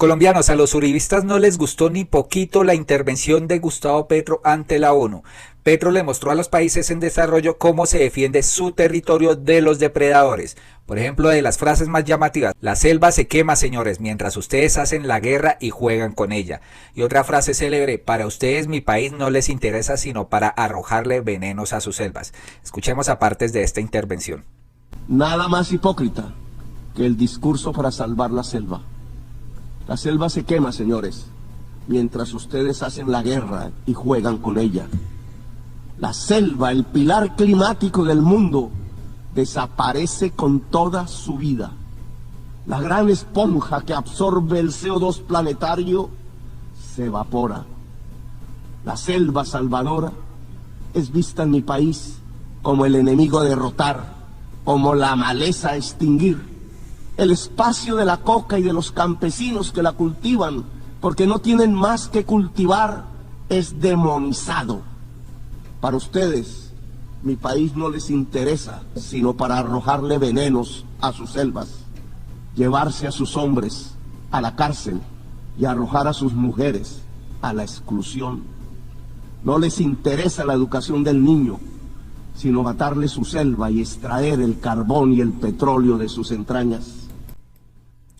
Colombianos, a los uribistas no les gustó ni poquito la intervención de Gustavo Petro ante la ONU. Petro le mostró a los países en desarrollo cómo se defiende su territorio de los depredadores. Por ejemplo, de las frases más llamativas: la selva se quema, señores, mientras ustedes hacen la guerra y juegan con ella. Y otra frase célebre: para ustedes mi país no les interesa sino para arrojarle venenos a sus selvas. Escuchemos a partes de esta intervención. Nada más hipócrita que el discurso para salvar la selva. La selva se quema, señores, mientras ustedes hacen la guerra y juegan con ella. La selva, el pilar climático del mundo, desaparece con toda su vida. La gran esponja que absorbe el CO2 planetario se evapora. La selva salvadora es vista en mi país como el enemigo a derrotar, como la maleza a extinguir. El espacio de la coca y de los campesinos que la cultivan, porque no tienen más que cultivar, es demonizado. Para ustedes, mi país no les interesa, sino para arrojarle venenos a sus selvas, llevarse a sus hombres a la cárcel y arrojar a sus mujeres a la exclusión. No les interesa la educación del niño, sino matarle su selva y extraer el carbón y el petróleo de sus entrañas.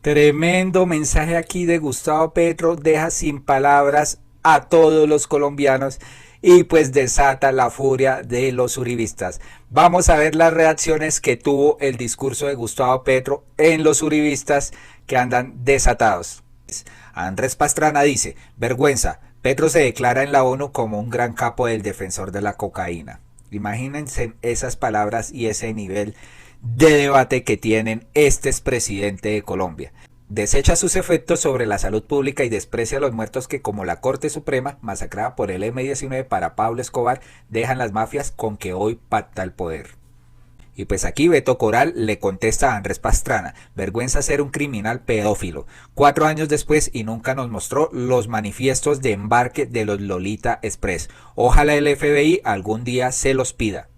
Tremendo mensaje aquí de Gustavo Petro, deja sin palabras a todos los colombianos y pues desata la furia de los uribistas. Vamos a ver las reacciones que tuvo el discurso de Gustavo Petro en los uribistas que andan desatados. Andrés Pastrana dice: vergüenza, Petro se declara en la ONU como un gran capo del defensor de la cocaína. Imagínense esas palabras y ese nivel de debate que tienen este expresidente de Colombia. Desecha sus efectos sobre la salud pública y desprecia a los muertos que, como la Corte Suprema, masacrada por el M-19 para Pablo Escobar, dejan las mafias con que hoy pacta el poder. Y pues aquí Beto Coral le contesta a Andrés Pastrana: vergüenza ser un criminal pedófilo. 4 años después y nunca nos mostró los manifiestos de embarque de los Lolita Express. Ojalá el FBI algún día se los pida.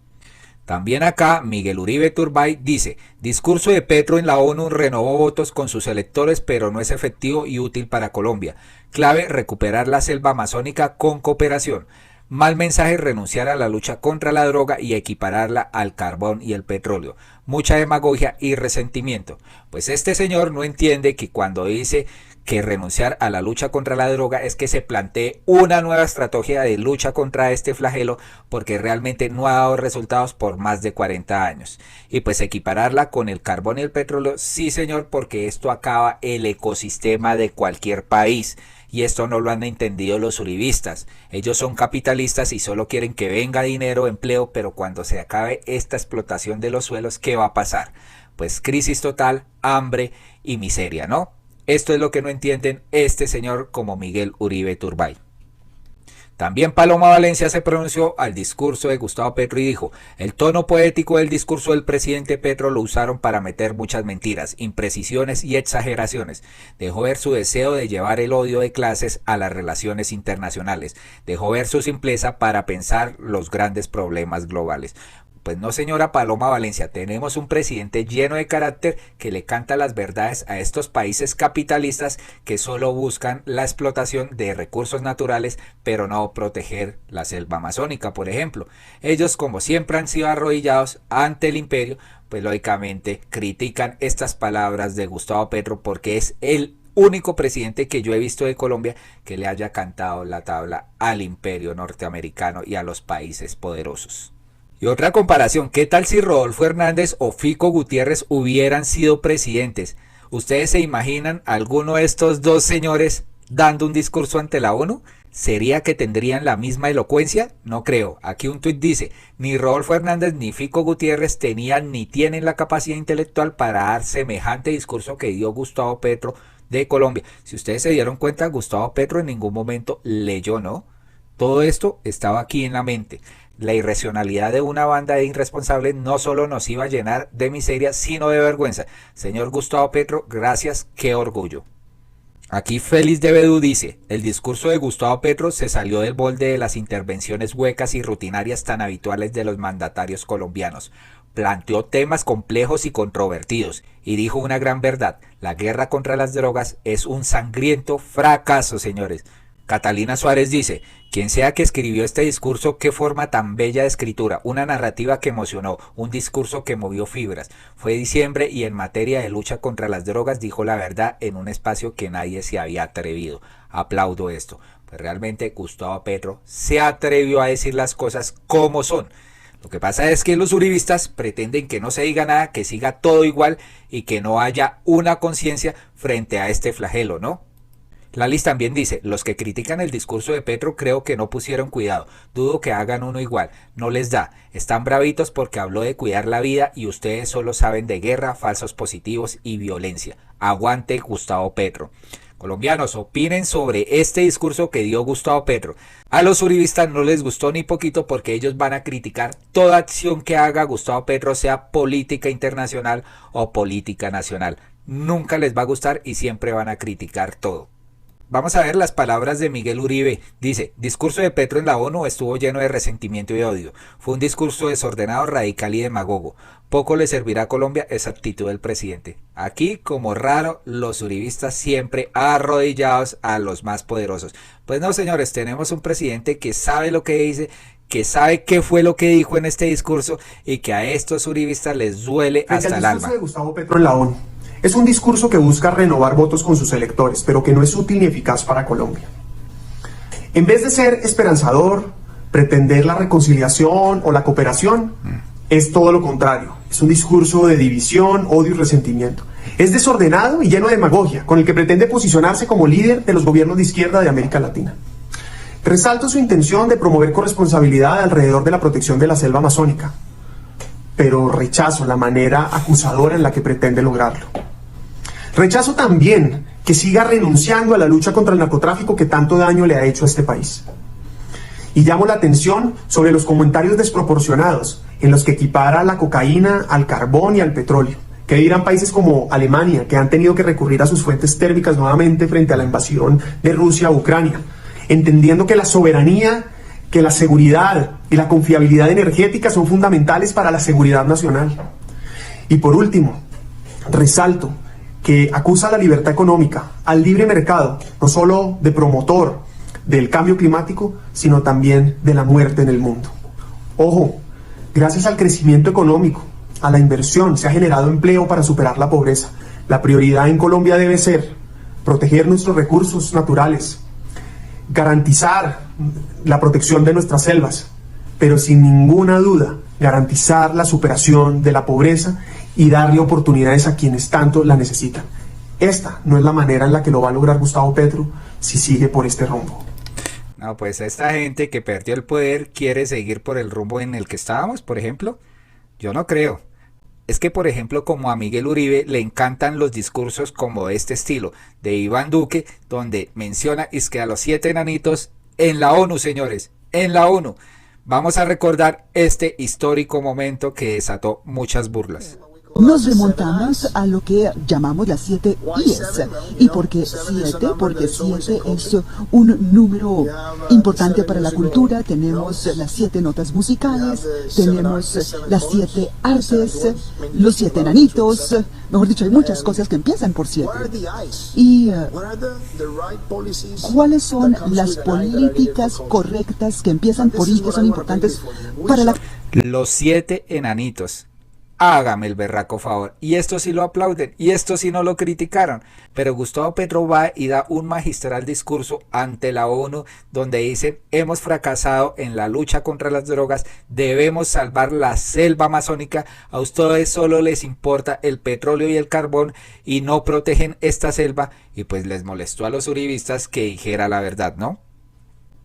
También acá Miguel Uribe Turbay dice: discurso de Petro en la ONU renovó votos con sus electores, pero no es efectivo y útil para Colombia. Clave recuperar la selva amazónica con cooperación. Mal mensaje renunciar a la lucha contra la droga y equipararla al carbón y el petróleo. Mucha demagogia y resentimiento. Pues este señor no entiende que cuando dice que renunciar a la lucha contra la droga es que se plantee una nueva estrategia de lucha contra este flagelo, porque realmente no ha dado resultados por más de 40 años. Y pues equipararla con el carbón y el petróleo, sí señor, porque esto acaba el ecosistema de cualquier país. Y esto no lo han entendido los uribistas. Ellos son capitalistas y solo quieren que venga dinero, empleo, pero cuando se acabe esta explotación de los suelos, ¿qué va a pasar? Pues crisis total, hambre y miseria, ¿no? Esto es lo que no entienden este señor como Miguel Uribe Turbay. También Paloma Valencia se pronunció al discurso de Gustavo Petro y dijo: el tono poético del discurso del presidente Petro lo usaron para meter muchas mentiras, imprecisiones y exageraciones. Dejó ver su deseo de llevar el odio de clases a las relaciones internacionales. Dejó ver su simpleza para pensar los grandes problemas globales. Pues no, señora Paloma Valencia, tenemos un presidente lleno de carácter que le canta las verdades a estos países capitalistas que solo buscan la explotación de recursos naturales, pero no proteger la selva amazónica, por ejemplo. Ellos, como siempre han sido arrodillados ante el imperio, pues lógicamente critican estas palabras de Gustavo Petro porque es el único presidente que yo he visto de Colombia que le haya cantado la tabla al imperio norteamericano y a los países poderosos. Y otra comparación: ¿qué tal si Rodolfo Hernández o Fico Gutiérrez hubieran sido presidentes? ¿Ustedes se imaginan alguno de estos dos señores dando un discurso ante la ONU? ¿Sería que tendrían la misma elocuencia? No creo. Aquí un tuit dice: ni Rodolfo Hernández ni Fico Gutiérrez tenían ni tienen la capacidad intelectual para dar semejante discurso que dio Gustavo Petro de Colombia. Si ustedes se dieron cuenta, Gustavo Petro en ningún momento leyó, ¿no? Todo esto estaba aquí en la mente. La irracionalidad de una banda de irresponsables no solo nos iba a llenar de miseria, sino de vergüenza. Señor Gustavo Petro, gracias, qué orgullo. Aquí Félix de Bedú dice: el discurso de Gustavo Petro se salió del molde de las intervenciones huecas y rutinarias tan habituales de los mandatarios colombianos. planteó temas complejos y controvertidos y dijo una gran verdad: la guerra contra las drogas es un sangriento fracaso, señores. Catalina Suárez dice: quien sea que escribió este discurso, qué forma tan bella de escritura, una narrativa que emocionó, un discurso que movió fibras. Fue diciembre y en materia de lucha contra las drogas dijo la verdad en un espacio que nadie se había atrevido. Aplaudo esto. Pues realmente Gustavo Petro se atrevió a decir las cosas como son. Lo que pasa es que los uribistas pretenden que no se diga nada, que siga todo igual y que no haya una conciencia frente a este flagelo, ¿no? Lalis también dice: los que critican el discurso de Petro creo que no pusieron cuidado, dudo que hagan uno igual, no les da, están bravitos porque habló de cuidar la vida y ustedes solo saben de guerra, falsos positivos y violencia. Aguante Gustavo Petro. Colombianos, opinen sobre este discurso que dio Gustavo Petro. A los uribistas no les gustó ni poquito porque ellos van a criticar toda acción que haga Gustavo Petro, sea política internacional o política nacional. Nunca les va a gustar y siempre van a criticar todo. Vamos a ver las palabras de Miguel Uribe. Dice: discurso de Petro en la ONU estuvo lleno de resentimiento y odio. Fue un discurso desordenado, radical y demagogo. Poco le servirá a Colombia esa actitud del presidente. Aquí, como raro, los uribistas siempre arrodillados a los más poderosos. Pues no, señores, tenemos un presidente que sabe lo que dice, que sabe qué fue lo que dijo en este discurso y que a estos uribistas les duele hasta el alma. El discurso de Gustavo Petro en la ONU es un discurso que busca renovar votos con sus electores, pero que no es útil ni eficaz para Colombia. En vez de ser esperanzador, pretender la reconciliación o la cooperación, es todo lo contrario. Es un discurso de división, odio y resentimiento. Es desordenado y lleno de demagogia, con el que pretende posicionarse como líder de los gobiernos de izquierda de América Latina. Resalto su intención de promover corresponsabilidad alrededor de la protección de la selva amazónica, pero rechazo la manera acusadora en la que pretende lograrlo. Rechazo también que siga renunciando a la lucha contra el narcotráfico que tanto daño le ha hecho a este país. Y llamo la atención sobre los comentarios desproporcionados en los que equipara la cocaína al carbón y al petróleo. ¿Qué dirán países como Alemania, que han tenido que recurrir a sus fuentes térmicas nuevamente frente a la invasión de Rusia a Ucrania, entendiendo que la soberanía, que la seguridad y la confiabilidad energética son fundamentales para la seguridad nacional? Y por último, resalto que acusa a la libertad económica, al libre mercado, no solo de promotor del cambio climático, sino también de la muerte en el mundo. Ojo, gracias al crecimiento económico, a la inversión, se ha generado empleo para superar la pobreza. La prioridad en Colombia debe ser proteger nuestros recursos naturales, garantizar la protección de nuestras selvas, pero sin ninguna duda garantizar la superación de la pobreza y darle oportunidades a quienes tanto la necesitan. Esta no es la manera en la que lo va a lograr Gustavo Petro si sigue por este rumbo. No, pues esta gente que perdió el poder quiere seguir por el rumbo en el que estábamos, por ejemplo. Yo no creo. Es que, por ejemplo, como a Miguel Uribe le encantan los discursos como de este estilo, de Iván Duque, donde menciona es que a los 7 enanitos en la ONU, señores, en la ONU. Vamos a recordar este histórico momento que desató muchas burlas. Nos remontamos a lo que llamamos las 7 I's. ¿Y por qué 7? Porque 7 es un número importante para la cultura. Tenemos las 7 notas musicales, tenemos las 7 artes, los 7 enanitos. Mejor dicho, hay muchas cosas que empiezan por 7. ¿Y cuáles son las políticas correctas que empiezan por I, que son importantes para la... Los 7 enanitos. Hágame el berraco favor. Y esto sí lo aplauden, y esto sí no lo criticaron. Pero Gustavo Petro va y da un magistral discurso ante la ONU donde dicen: hemos fracasado en la lucha contra las drogas, debemos salvar la selva amazónica, a ustedes solo les importa el petróleo y el carbón y no protegen esta selva. Y pues les molestó a los uribistas que dijera la verdad, ¿no?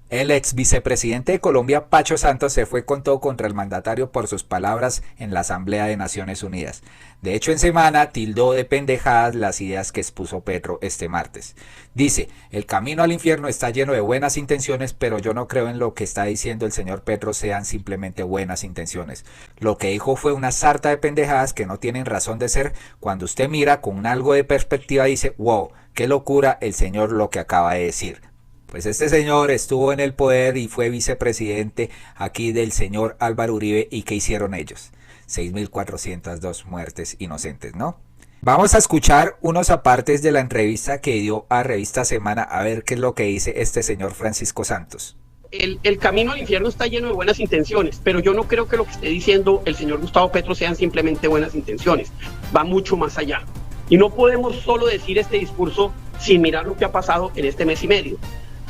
El ex vicepresidente de Colombia, Pacho Santos, se fue con todo contra el mandatario por sus palabras en la Asamblea de Naciones Unidas. De hecho, en semana tildó de pendejadas las ideas que expuso Petro este martes. Dice: el camino al infierno está lleno de buenas intenciones, pero yo no creo en lo que está diciendo el señor Petro sean simplemente buenas intenciones. Lo que dijo fue una sarta de pendejadas que no tienen razón de ser. Cuando usted mira con algo de perspectiva dice: wow, qué locura el señor lo que acaba de decir. Pues este señor estuvo en el poder y fue vicepresidente aquí del señor Álvaro Uribe. ¿Y qué hicieron ellos? 6.402 muertes inocentes, ¿no? Vamos a escuchar unos apartes de la entrevista que dio a Revista Semana a ver qué es lo que dice este señor Francisco Santos. El camino al infierno está lleno de buenas intenciones, pero yo no creo que lo que esté diciendo el señor Gustavo Petro sean simplemente buenas intenciones, va mucho más allá. Y no podemos solo decir este discurso sin mirar lo que ha pasado en este mes y medio,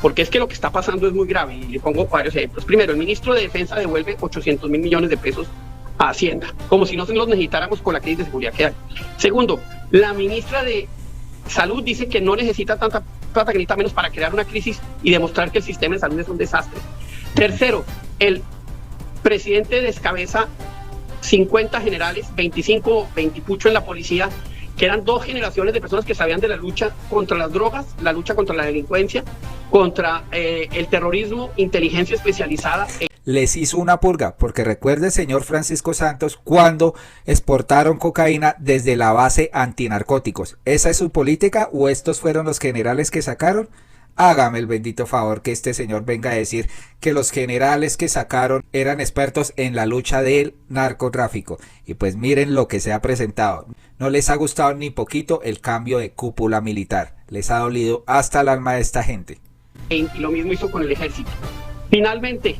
porque es que lo que está pasando es muy grave, y le pongo varios ejemplos. Primero, el ministro de Defensa devuelve 800.000 millones de pesos a Hacienda, como si no se los necesitáramos con la crisis de seguridad que hay. Segundo, la ministra de Salud dice que no necesita tanta plata, que necesita menos para crear una crisis y demostrar que el sistema de salud es un desastre. Tercero, el presidente descabeza 50 generales, 25, 20 pucho en la policía, que eran 2 generaciones de personas que sabían de la lucha contra las drogas, la lucha contra la delincuencia, contra el terrorismo, inteligencia especializada. Les hizo una purga, porque recuerde, señor Francisco Santos, cuando exportaron cocaína desde la base antinarcóticos. ¿Esa es su política o estos fueron los generales que sacaron? Hágame el bendito favor que este señor venga a decir que los generales que sacaron eran expertos en la lucha del narcotráfico. Y pues miren lo que se ha presentado. No les ha gustado ni poquito el cambio de cúpula militar. Les ha dolido hasta el alma de esta gente. Y lo mismo hizo con el ejército. Finalmente,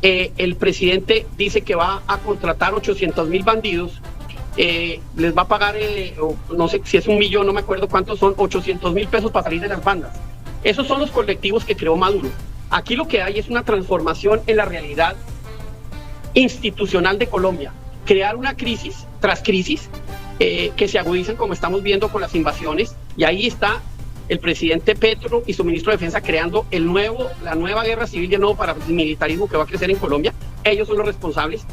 el presidente dice que va a contratar 800.000 bandidos. Les va a pagar, no sé si es 1 millón, no me acuerdo cuántos son, 800.000 pesos para salir de las bandas. Esos son los colectivos que creó Maduro. Aquí lo que hay es una transformación en la realidad institucional de Colombia. Crear una crisis tras crisis que se agudizan como estamos viendo con las invasiones. Y ahí está el presidente Petro y su ministro de Defensa creando la nueva guerra civil y el nuevo paramilitarismo que va a crecer en Colombia. Ellos son los responsables.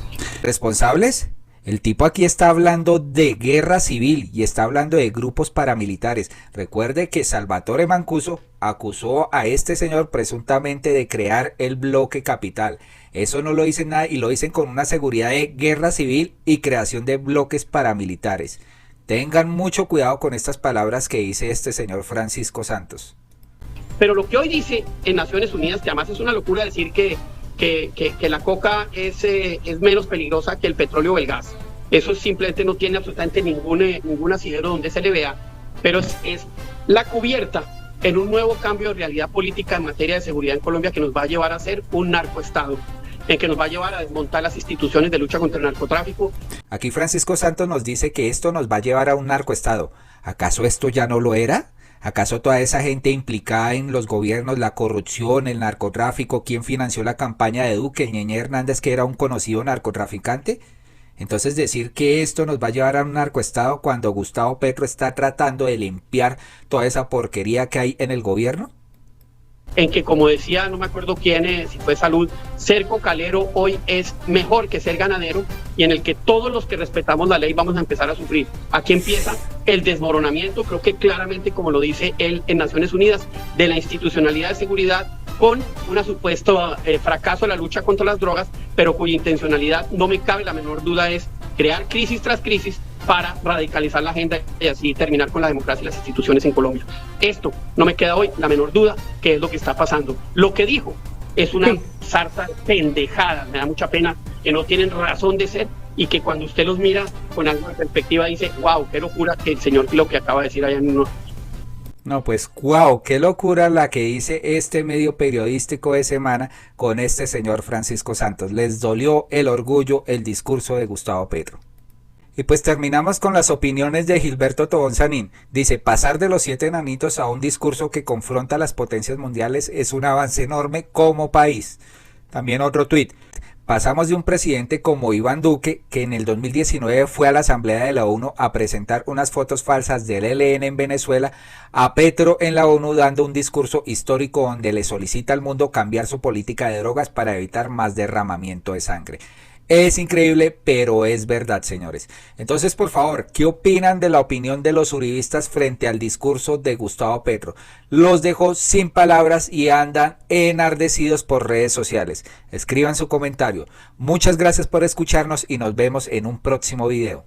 ¿Responsables? El tipo aquí está hablando de guerra civil y está hablando de grupos paramilitares. Recuerde que Salvatore Mancuso acusó a este señor presuntamente de crear el bloque capital. Eso no lo dicen nada y lo dicen con una seguridad de guerra civil y creación de bloques paramilitares. Tengan mucho cuidado con estas palabras que dice este señor Francisco Santos. Pero lo que hoy dice en Naciones Unidas, que además es una locura decir que la coca es menos peligrosa que el petróleo o el gas. Eso simplemente no tiene absolutamente ningún asidero donde se le vea, pero es la cubierta en un nuevo cambio de realidad política en materia de seguridad en Colombia que nos va a llevar a ser un narcoestado, en que nos va a llevar a desmontar las instituciones de lucha contra el narcotráfico. Aquí Francisco Santos nos dice que esto nos va a llevar a un narcoestado. ¿Acaso esto ya no lo era? ¿Acaso toda esa gente implicada en los gobiernos, la corrupción, el narcotráfico, quién financió la campaña de Duque, Ñeñe Hernández, que era un conocido narcotraficante? Entonces decir que esto nos va a llevar a un narcoestado cuando Gustavo Petro está tratando de limpiar toda esa porquería que hay en el gobierno. En que, como decía, no me acuerdo quién, si fue Salud, ser cocalero hoy es mejor que ser ganadero, y en el que todos los que respetamos la ley vamos a empezar a sufrir. Aquí empieza el desmoronamiento, creo que claramente, como lo dice él en Naciones Unidas, de la institucionalidad de seguridad, con un supuesto fracaso de la lucha contra las drogas, pero cuya intencionalidad, no me cabe la menor duda, es crear crisis tras crisis para radicalizar la agenda y así terminar con la democracia y las instituciones en Colombia. Esto no me queda hoy la menor duda que es lo que está pasando. Lo que dijo es una sarta pendejada, me da mucha pena que no tienen razón de ser y que cuando usted los mira con algo de perspectiva dice, wow, qué locura que el señor lo que acaba de decir allá en uno. No, pues wow, qué locura la que dice este medio periodístico de Semana con este señor Francisco Santos. Les dolió el orgullo, el discurso de Gustavo Petro. Y pues terminamos con las opiniones de Gilberto Tobón Sanín. Dice, pasar de los 7 enanitos a un discurso que confronta a las potencias mundiales es un avance enorme como país. También otro tuit. Pasamos de un presidente como Iván Duque, que en el 2019 fue a la Asamblea de la ONU a presentar unas fotos falsas del ELN en Venezuela, a Petro en la ONU dando un discurso histórico donde le solicita al mundo cambiar su política de drogas para evitar más derramamiento de sangre. Es increíble, pero es verdad, señores. Entonces, por favor, ¿qué opinan de la opinión de los uribistas frente al discurso de Gustavo Petro? Los dejo sin palabras y andan enardecidos por redes sociales. Escriban su comentario. Muchas gracias por escucharnos y nos vemos en un próximo video.